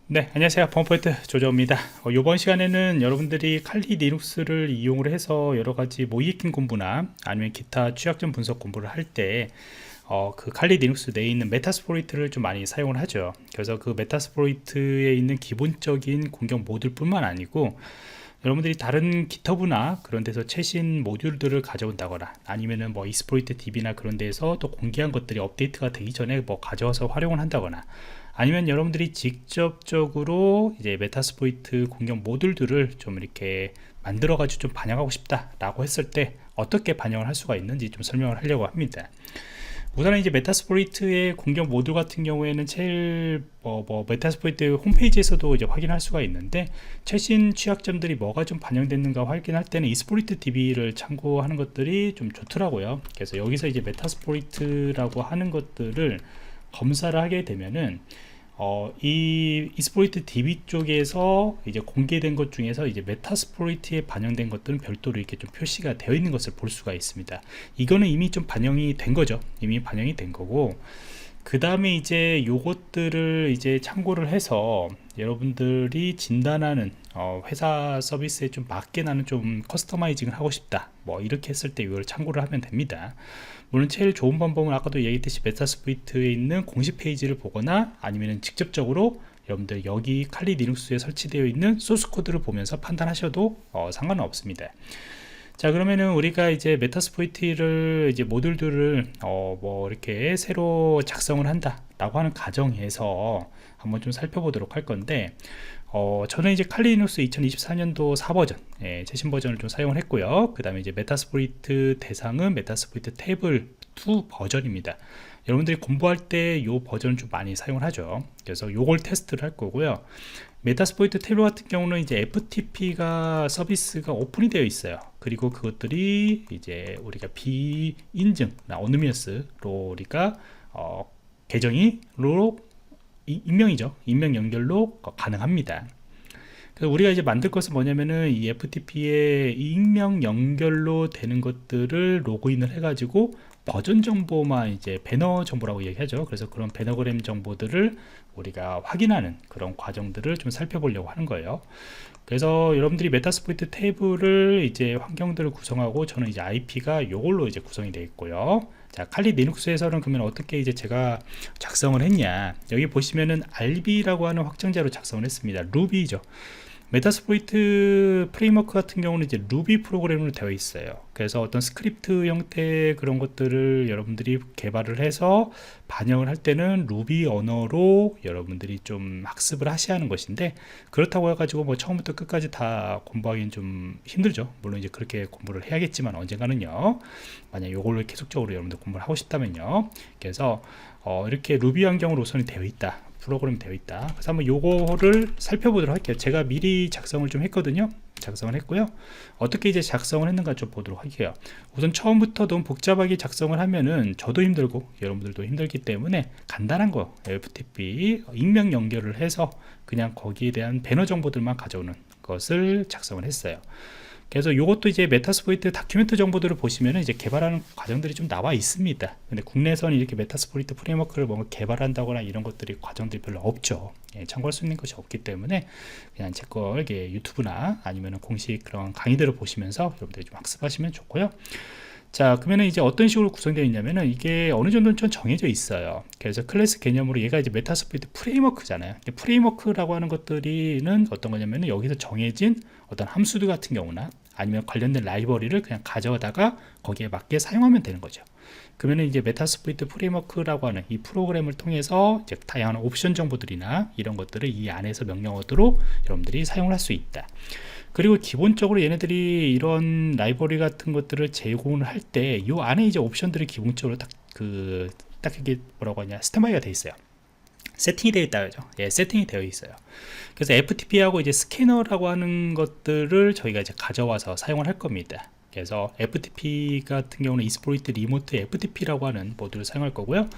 네, 안녕하세요. 펌포인트 조조입니다. 이번 시간에는 여러분들이 칼리 리눅스를 이용을 해서 여러 가지 모의익힌 공부나 아니면 기타 취약점 분석 공부를 할 때, 그 칼리 리눅스 내에 있는 메타스포이트를 좀 많이 사용을 하죠. 그래서 그 메타스포이트에 있는 기본적인 공격 모듈뿐만 아니고, 여러분들이 다른 GitHub나 그런 데서 최신 모듈들을 가져온다거나 아니면은 뭐 이스포이트 DB나 그런 데서 또 공개한 것들이 업데이트가 되기 전에 뭐 가져와서 활용을 한다거나 아니면 여러분들이 직접적으로 이제 메타스포이트 공격 모듈들을 좀 이렇게 만들어 가지고 좀 반영하고 싶다 라고 했을 때 어떻게 반영을 할 수가 있는지 좀 설명을 하려고 합니다. 우선은 이제 메타스포이트의 공격 모듈 같은 경우에는 제일 메타스포이트 홈페이지에서도 이제 확인할 수가 있는데, 최신 취약점들이 뭐가 좀 반영됐는가 확인할 때는 이스포이트 DB를 참고하는 것들이 좀 좋더라고요. 그래서 여기서 이제 메타스포이트라고 하는 것들을 검사를 하게 되면은 이 이스포이트 DB 쪽에서 이제 공개된 것 중에서 이제 메타스포이트에 반영된 것들은 별도로 이렇게 좀 표시가 되어 있는 것을 볼 수가 있습니다. 이거는 이미 좀 반영이 된 거죠. 이미 반영이 된 거고, 그 다음에 이제 요것들을 이제 참고를 해서 여러분들이 진단하는 회사 서비스에 좀 맞게 나는 좀 커스터마이징을 하고 싶다, 뭐 이렇게 했을 때 이걸 참고를 하면 됩니다. 물론 제일 좋은 방법은 아까도 얘기했듯이 메타스포이트에 있는 공식 페이지를 보거나 아니면 직접적으로 여러분들 여기 칼리 리눅스에 설치되어 있는 소스 코드를 보면서 판단하셔도 상관은 없습니다. 자, 그러면은 우리가 이제 메타스포이트를 이제 모듈들을 뭐 이렇게 새로 작성을 한다 라고 하는 가정에서 한번 좀 살펴보도록 할 건데, 저는 이제 칼리 리눅스 2024년도 4버전, 최신 버전을 좀 사용을 했고요. 그 다음에 이제 메타스포이트 대상은 메타스포이트 테이블 2 버전입니다. 여러분들이 공부할 때 이 버전을 좀 많이 사용을 하죠. 그래서 요걸 테스트를 할 거고요. 메타스포이트 테이블 같은 경우는 이제 FTP가 서비스가 오픈이 되어 있어요. 그리고 그것들이 이제 우리가 비인증, 어노니머스로 우리가 계정이로 익명이죠. 익명 연결로 가능합니다. 그래서 우리가 이제 만들 것은 뭐냐면은 이 FTP에 익명 연결로 되는 것들을 로그인을 해가지고 버전 정보만 이제 배너 정보라고 얘기하죠. 그래서 그런 배너그램 정보들을 우리가 확인하는 그런 과정들을 좀 살펴보려고 하는 거예요. 그래서 여러분들이 메타스포이트 테이블을 이제 환경들을 구성하고, 저는 이제 IP가 요걸로 이제 구성이 되어 있고요. 자, 칼리 리눅스에서는 그러면 어떻게 이제 제가 작성을 했냐, 여기 보시면은 RB라고 하는 확장자로 작성을 했습니다. 루비죠. 메타스포이트 프레임워크 같은 경우는 이제 루비 프로그램으로 되어 있어요. 그래서 어떤 스크립트 형태의 그런 것들을 여러분들이 개발을 해서 반영을 할 때는 루비 언어로 여러분들이 좀 학습을 하셔야 하는 것인데, 그렇다고 해가지고 뭐 처음부터 끝까지 다 공부하기는 좀 힘들죠. 물론 이제 그렇게 공부를 해야겠지만 언젠가는요, 만약 이걸로 계속적으로 여러분들 공부를 하고 싶다면요. 그래서 이렇게 루비 환경으로 우선이 되어 있다, 프로그램이 되어 있다. 그래서 한번 요거를 살펴보도록 할게요. 제가 미리 작성을 좀 했거든요. 작성을 했고요. 어떻게 이제 작성을 했는가 좀 보도록 할게요. 우선 처음부터 너무 복잡하게 작성을 하면은 저도 힘들고 여러분들도 힘들기 때문에 간단한 거, FTP 익명 연결을 해서 그냥 거기에 대한 배너 정보들만 가져오는 것을 작성을 했어요. 그래서 이것도 이제 메타스포이트 다큐멘트 정보들을 보시면 이제 개발하는 과정들이 좀 나와 있습니다. 근데 국내에서는 이렇게 메타스포이트 프레임워크를 뭔가 개발한다거나 이런 것들이 과정들이 별로 없죠. 참고할 수 있는 것이 없기 때문에 그냥 제 거 이게 유튜브나 아니면 공식 그런 강의들을 보시면서 여러분들이 좀 학습하시면 좋고요. 자, 그러면 이제 어떤 식으로 구성되어 있냐면은 이게 어느 정도는 좀 정해져 있어요. 그래서 클래스 개념으로 얘가 이제 메타스포이트 프레임워크잖아요. 프레임워크라고 하는 것들이는 어떤 거냐면은 여기서 정해진 어떤 함수들 같은 경우나 아니면 관련된 라이브러리를 그냥 가져다가 거기에 맞게 사용하면 되는 거죠. 그러면 이제 메타스포이트 프레임워크라고 하는 이 프로그램을 통해서 이제 다양한 옵션 정보들이나 이런 것들을 이 안에서 명령어로 여러분들이 사용을 할 수 있다. 그리고 기본적으로 얘네들이 이런 라이브러리 같은 것들을 제공을 할 때 이 안에 이제 옵션들이 기본적으로 딱 이게 뭐라고 하냐, 스탠바이가 되어 있어요. 세팅이 되어 있다죠. 예, 세팅이 되어 있어요. 그래서 FTP하고 이제 스캐너라고 하는 것들을 저희가 이제 가져와서 사용을 할 겁니다. 그래서 FTP 같은 경우는 이스포이트 리모트 FTP라고 하는 모듈을 사용할 거고요.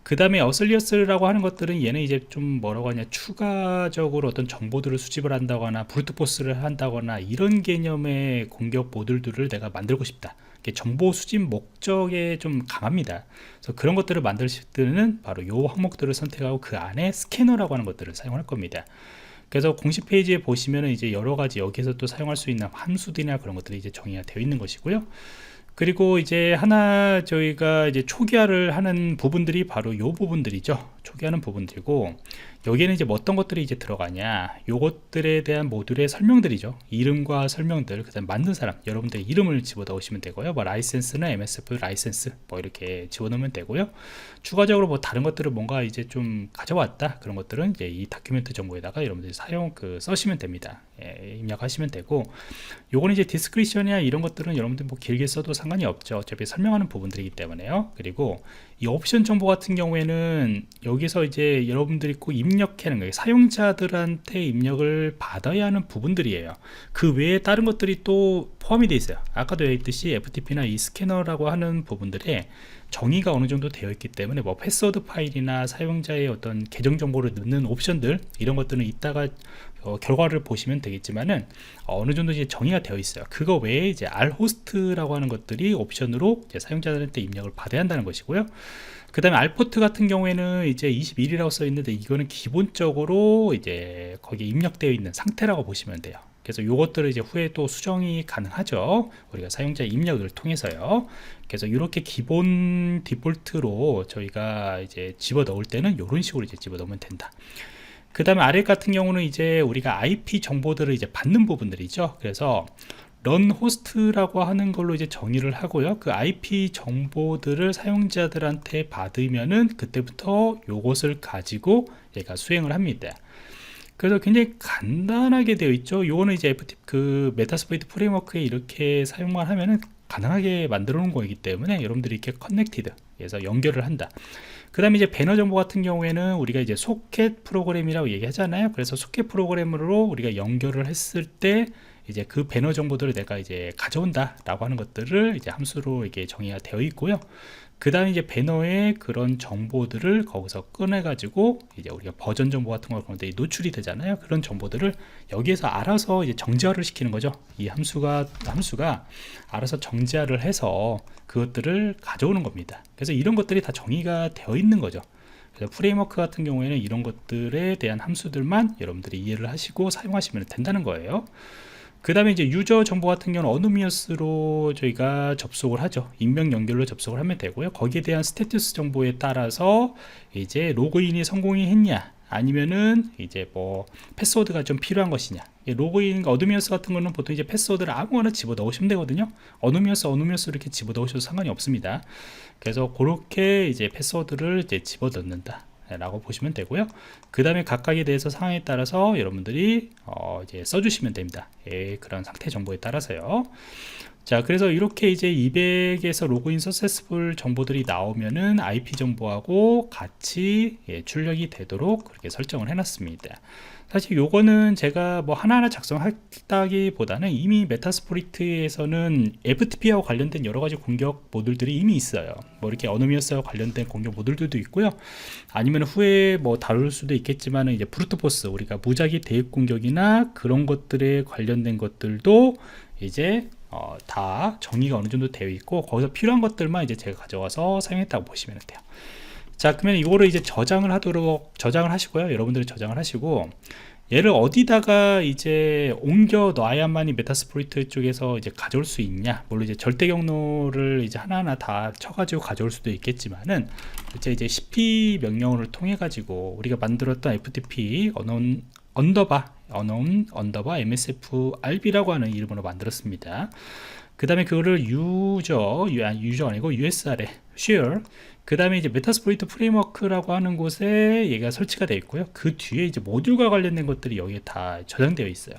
그 다음에 어슬리어스라고 하는 것들은 얘는 이제 좀 뭐라고 하냐, 추가적으로 어떤 정보들을 수집을 한다거나 브루트포스를 한다거나 이런 개념의 공격 모듈들을 내가 만들고 싶다. 이게 정보 수집 목적에 좀 강합니다. 그래서 그런 것들을 만드실 때는 바로 이 항목들을 선택하고 그 안에 스캐너라고 하는 것들을 사용할 겁니다. 그래서 공식 페이지에 보시면은 이제 여러 가지 여기서 또 사용할 수 있는 함수들이나 그런 것들이 이제 정의가 되어 있는 것이고요. 그리고 이제 하나 저희가 이제 초기화를 하는 부분들이 바로 이 부분들이죠. 초기화하는 부분들이고, 여기에는 이제 뭐 어떤 것들이 이제 들어가냐, 요것들에 대한 모듈의 설명들이죠. 이름과 설명들, 그 다음 만든 사람, 여러분들의 이름을 집어넣으시면 되고요. 뭐 라이센스는 MSF 라이센스 뭐 이렇게 집어넣으면 되고요. 추가적으로 뭐 다른 것들을 뭔가 이제 좀 가져왔다, 그런 것들은 이제 이 다큐멘트 정보에다가 여러분들이 써시면 됩니다. 예, 입력하시면 되고, 요거는 이제 디스크리션이나 이런 것들은 여러분들 뭐 길게 써도 상관이 없죠. 어차피 설명하는 부분들이기 때문에요. 그리고 이 옵션 정보 같은 경우에는 여기서 이제 여러분들이 꼭 입력하는 거예요. 사용자들한테 입력을 받아야 하는 부분들이에요. 그 외에 다른 것들이 또 포함이 되어 있어요. 아까도 얘기했듯이 FTP나 이 스캐너라고 하는 부분들에 정의가 어느 정도 되어 있기 때문에 뭐 패스워드 파일이나 사용자의 어떤 계정 정보를 넣는 옵션들, 이런 것들은 이따가 결과를 보시면 되겠지만은 어느 정도 이제 정의가 되어 있어요. 그거 외에 이제 R호스트라고 하는 것들이 옵션으로 이제 사용자들한테 입력을 받아야 한다는 것이고요. 그 다음에 R포트 같은 경우에는 이제 21이라고 써 있는데, 이거는 기본적으로 이제 거기에 입력되어 있는 상태라고 보시면 돼요. 그래서 요것들을 이제 후에 또 수정이 가능하죠. 우리가 사용자 입력을 통해서요. 그래서 이렇게 기본 디폴트로 저희가 이제 집어 넣을 때는 이런 식으로 이제 집어 넣으면 된다. 그 다음에 아래 같은 경우는 이제 우리가 IP 정보들을 이제 받는 부분들이죠. 그래서 run host라고 하는 걸로 이제 정의를 하고요. 그 IP 정보들을 사용자들한테 받으면은 그때부터 요것을 가지고 얘가 수행을 합니다. 그래서 굉장히 간단하게 되어 있죠. 요거는 이제 FTP 그 메타스플로이트 프레임워크에 이렇게 사용만 하면은 가능하게 만들어 놓은 거이기 때문에 여러분들이 이렇게 커넥티드, 그래서 연결을 한다. 그 다음에 이제 배너 정보 같은 경우에는 우리가 이제 소켓 프로그램이라고 얘기하잖아요. 그래서 소켓 프로그램으로 우리가 연결을 했을 때 이제 그 배너 정보들을 내가 이제 가져온다 라고 하는 것들을 이제 함수로 이게 정의가 되어 있고요. 그 다음에 이제 배너의 그런 정보들을 거기서 꺼내 가지고 이제 우리가 버전 정보 같은 걸 그런데 노출이 되잖아요. 그런 정보들을 여기에서 알아서 이제 정제화를 시키는 거죠. 이 함수가 알아서 정제화를 해서 그것들을 가져오는 겁니다. 그래서 이런 것들이 다 정의가 되어 있는 거죠. 그래서 프레임워크 같은 경우에는 이런 것들에 대한 함수들만 여러분들이 이해를 하시고 사용하시면 된다는 거예요. 그 다음에 이제 유저 정보 같은 경우는 어노미어스로 저희가 접속을 하죠. 익명 연결로 접속을 하면 되고요. 거기에 대한 스테투스 정보에 따라서 이제 로그인이 성공이 했냐, 아니면은 이제 뭐 패스워드가 좀 필요한 것이냐. 로그인 어노미어스 같은 거는 보통 이제 패스워드를 아무거나 집어 넣으시면 되거든요. 어노미어스 이렇게 집어 넣으셔도 상관이 없습니다. 그래서 그렇게 이제 패스워드를 이제 집어 넣는다 라고 보시면 되고요. 그 다음에 각각에 대해서 상황에 따라서 여러분들이 이제 써주시면 됩니다. 그런 상태 정보에 따라서요. 자, 그래서 이렇게 이제 200에서 로그인 서세스풀 정보들이 나오면은 IP 정보하고 같이 출력이 되도록 그렇게 설정을 해놨습니다. 사실 요거는 제가 뭐 하나하나 작성했다기보다는 이미 메타스플로이트에서는 FTP하고 관련된 여러 가지 공격 모듈들이 이미 있어요. 뭐 이렇게 어노미어스와 관련된 공격 모듈들도 있고요. 아니면 후에 뭐 다룰 수도 있겠지만 이제 브루트포스, 우리가 무작위 대입 공격이나 그런 것들에 관련된 것들도 이제 다 정의가 어느 정도 되어 있고, 거기서 필요한 것들만 이제 제가 가져와서 사용했다고 보시면 돼요. 자, 그러면 이거를 이제 저장을 하시고요. 여러분들이 저장을 하시고, 얘를 어디다가 이제 옮겨 놔야만이 메타스플로이트 쪽에서 이제 가져올 수 있냐. 물론 이제 절대 경로를 이제 하나하나 다 쳐가지고 가져올 수도 있겠지만은, 이제 cp 명령어를 통해 가지고 우리가 만들었던 FTP 언더바 MSF RB라고 하는 이름으로 만들었습니다. 그 다음에 그거를 유저 아니고 USR에 share, 그 다음에 이제 메타스플로이트 프레임워크라고 하는 곳에 얘가 설치가 되어 있고요. 그 뒤에 이제 모듈과 관련된 것들이 여기에 다 저장되어 있어요.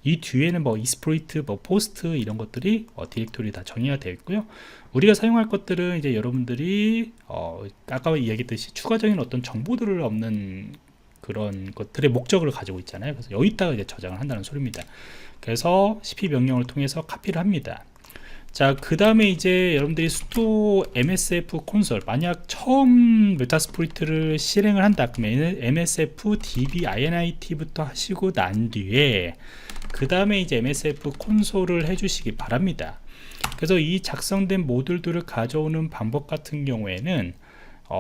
이 뒤에는 뭐 이스플로이트, 뭐 포스트 이런 것들이 디렉토리 다 정의가 되어 있고요. 우리가 사용할 것들은 이제 여러분들이 아까 이야기했듯이 추가적인 어떤 정보들을 없는 그런 것들의 목적을 가지고 있잖아요. 그래서 여기다가 이제 저장을 한다는 소리입니다. 그래서 cp 명령을 통해서 카피를 합니다. 자, 그 다음에 이제 여러분들이 sudo msf 콘솔, 만약 처음 메타스플로이트를 실행을 한다 그러면 msf db init부터 하시고 난 뒤에 그 다음에 이제 msf 콘솔을 해주시기 바랍니다. 그래서 이 작성된 모듈들을 가져오는 방법 같은 경우에는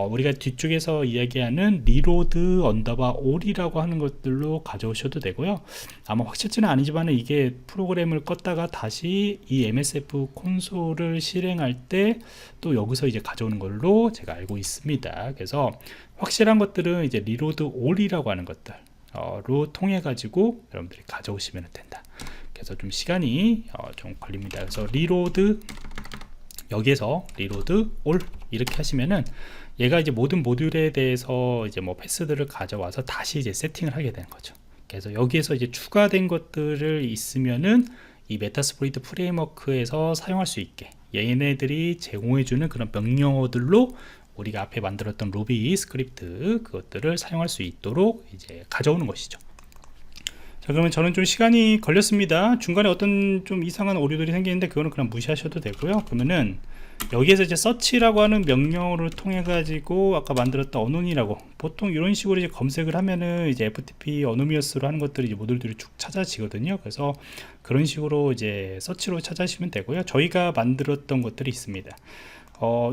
우리가 뒤쪽에서 이야기하는 리로드 언더바 올이라고 하는 것들로 가져오셔도 되고요. 아마 확실치는 아니지만 이게 프로그램을 껐다가 다시 이 MSF 콘솔을 실행할 때 또 여기서 이제 가져오는 걸로 제가 알고 있습니다. 그래서 확실한 것들은 이제 리로드 올이라고 하는 것들로 통해 가지고 여러분들이 가져오시면 된다. 그래서 좀 시간이 좀 걸립니다. 그래서 리로드, 여기에서 리로드 올 이렇게 하시면은 얘가 이제 모든 모듈에 대해서 이제 뭐 패스들을 가져와서 다시 이제 세팅을 하게 되는 거죠. 그래서 여기에서 이제 추가된 것들을 있으면은 이 메타스플로이트 프레임워크에서 사용할 수 있게 얘네들이 제공해주는 그런 명령어들로 우리가 앞에 만들었던 루비 스크립트 그것들을 사용할 수 있도록 이제 가져오는 것이죠. 자, 그러면 저는 좀 시간이 걸렸습니다. 중간에 어떤 좀 이상한 오류들이 생기는데 그거는 그냥 무시하셔도 되고요. 그러면은 여기에서 이제 서치라고 하는 명령어를 통해 가지고 아까 만들었던 어노니라고 보통 이런 식으로 이제 검색을 하면은 이제 FTP 어노미어스로 하는 것들이 이제 모듈들이 쭉 찾아지거든요. 그래서 그런 식으로 이제 서치로 찾아주시면 되고요. 저희가 만들었던 것들이 있습니다.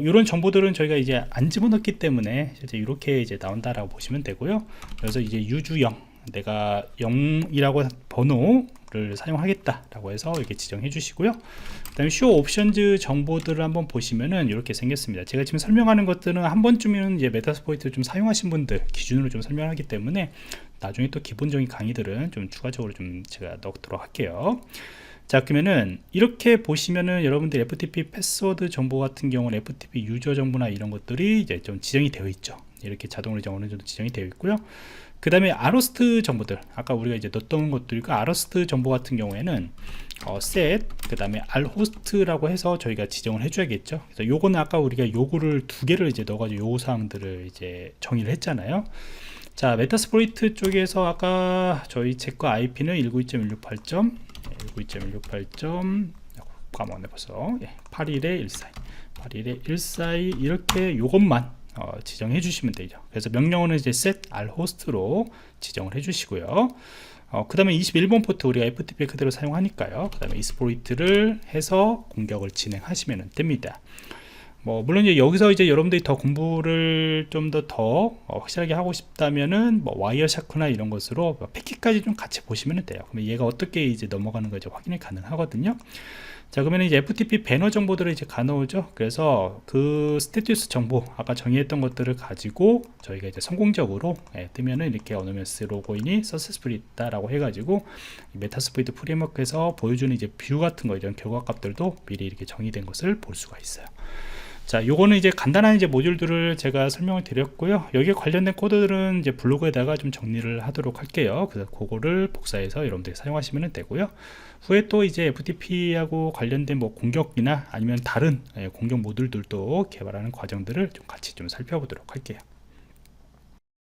이런 정보들은 저희가 이제 안 집어넣기 때문에 이제 이렇게 이제 나온다라고 보시면 되고요. 그래서 이제 유주형 내가 0이라고 번호를 사용하겠다라고 해서 이렇게 지정해 주시고요. 그 다음에 쇼 옵션즈 정보들을 한번 보시면은 이렇게 생겼습니다. 제가 지금 설명하는 것들은 한 번쯤은 이제 메타스포이트 좀 사용하신 분들 기준으로 좀 설명하기 때문에 나중에 또 기본적인 강의들은 좀 추가적으로 좀 제가 넣도록 할게요. 자, 그러면은 이렇게 보시면은 여러분들 FTP 패스워드 정보 같은 경우는 FTP 유저 정보나 이런 것들이 이제 좀 지정이 되어 있죠. 이렇게 자동으로 이제 어느 정도 지정이 되어 있고요. 그 다음에 아로스트 정보들, 아까 우리가 이제 넣었던 것들과 아로스트 정보 같은 경우에는 set 그 다음에 alhost라고 해서 저희가 지정을 해줘야겠죠. 그래서 요거는 아까 우리가 요거를 두 개를 이제 넣어가지고 요구 사항들을 이제 정의를 했잖아요. 자, 메타스플로이트 쪽에서 아까 저희 제거 IP는 192.168점 까먹었네 벌써. 8일에142 이렇게 요것만 지정해 주시면 되죠. 그래서 명령어는 이제 set alhost로 지정을 해 주시고요. 그 다음에 21번 포트 우리가 FTP 그대로 사용하니까요. 그 다음에 exploit를 해서 공격을 진행하시면 됩니다. 물론 이제 여기서 이제 여러분들이 더 공부를 좀 더 확실하게 하고 싶다면은 와이어샤크나 이런 것으로 패킷까지 좀 같이 보시면 돼요. 그러면 얘가 어떻게 이제 넘어가는 거 이제 확인이 가능하거든요. 자, 그러면 이제 FTP 배너 정보들을 이제 가놓으죠. 그래서 그 스테투스 정보 아까 정의했던 것들을 가지고 저희가 이제 성공적으로 뜨면은 이렇게 어노니머스 로그인이 서스스풀이 있다라고 해가지고 메타스플로이트 프레임워크에서 보여주는 이제 뷰 같은 거 이런 결과값들도 미리 이렇게 정의된 것을 볼 수가 있어요. 자, 요거는 이제 간단한 이제 모듈들을 제가 설명을 드렸고요. 여기에 관련된 코드들은 이제 블로그에다가 좀 정리를 하도록 할게요. 그래서 그거를 복사해서 여러분들이 사용하시면 되고요. 후에 또 이제 FTP하고 관련된 공격이나 아니면 다른 공격 모듈들도 개발하는 과정들을 좀 같이 좀 살펴보도록 할게요.